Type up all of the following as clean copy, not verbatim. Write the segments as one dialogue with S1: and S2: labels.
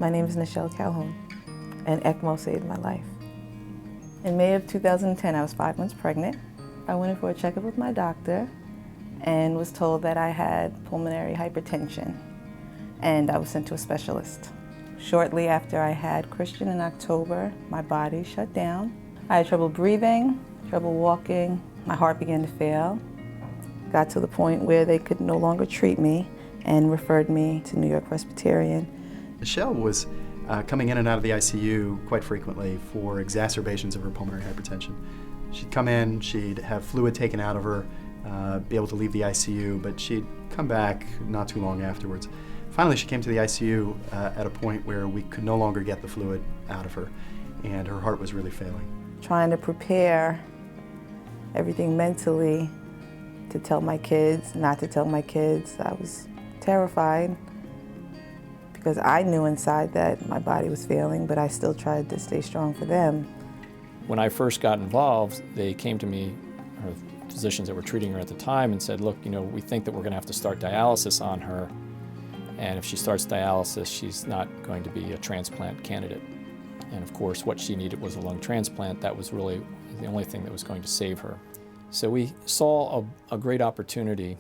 S1: My name is Nichele Calhoun, and ECMO saved my life. In May of 2010, I was 5 months pregnant. I went in for a checkup with my doctor and was told that I had pulmonary hypertension, and I was sent to a specialist. Shortly after I had Christian in October, my body shut down. I had trouble breathing, trouble walking, my heart began to fail. Got to the point where they could no longer treat me and referred me to New-York-Presbyterian.
S2: Nichele was coming in and out of the ICU quite frequently for exacerbations of her pulmonary hypertension. She'd come in, she'd have fluid taken out of her, be able to leave the ICU, but she'd come back not too long afterwards. Finally, she came to the ICU at a point where we could no longer get the fluid out of her, and her heart was really failing.
S1: Trying to prepare everything mentally to tell my kids, not to tell my kids. I was terrified because I knew inside that my body was failing, but I still tried to stay strong for them.
S3: When I first got involved, they came to me, or physicians that were treating her at the time, and said, look, we think that we're going to have to start dialysis on her, and if she starts dialysis, she's not going to be a transplant candidate. And of course, what she needed was a lung transplant. That was really the only thing that was going to save her. So we saw a great opportunity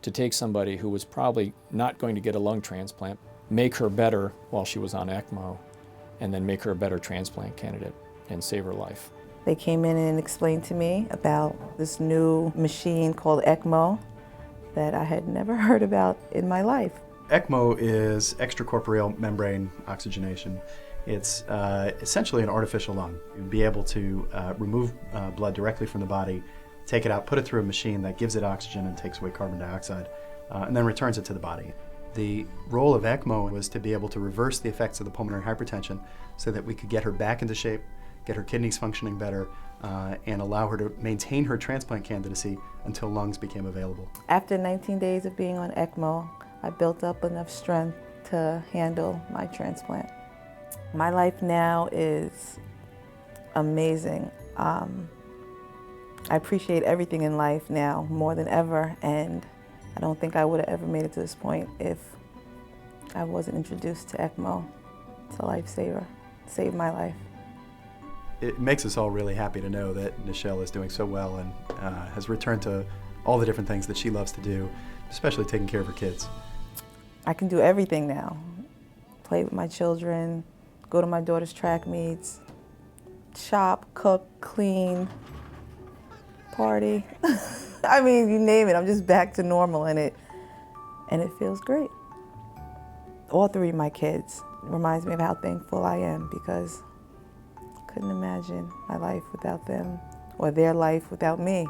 S3: to take somebody who was probably not going to get a lung transplant, make her better while she was on ECMO, and then make her a better transplant candidate and save her life.
S1: They came in and explained to me about this new machine called ECMO that I had never heard about in my life.
S2: ECMO is extracorporeal membrane oxygenation. It's essentially an artificial lung. You'd be able to remove blood directly from the body, take it out, put it through a machine that gives it oxygen and takes away carbon dioxide, and then returns it to the body. The role of ECMO was to be able to reverse the effects of the pulmonary hypertension so that we could get her back into shape, get her kidneys functioning better, and allow her to maintain her transplant candidacy until lungs became available.
S1: After 19 days of being on ECMO, I built up enough strength to handle my transplant. My life now is amazing. I appreciate everything in life now more than ever, and I don't think I would have ever made it to this point if I wasn't introduced to ECMO. It's a lifesaver. It saved my life.
S2: It makes us all really happy to know that Nichele is doing so well and has returned to all the different things that she loves to do, especially taking care of her kids.
S1: I can do everything now. Play with my children, go to my daughter's track meets, shop, cook, clean, party. I mean, you name it, I'm just back to normal and it feels great. All three of my kids reminds me of how thankful I am because I couldn't imagine my life without them or their life without me.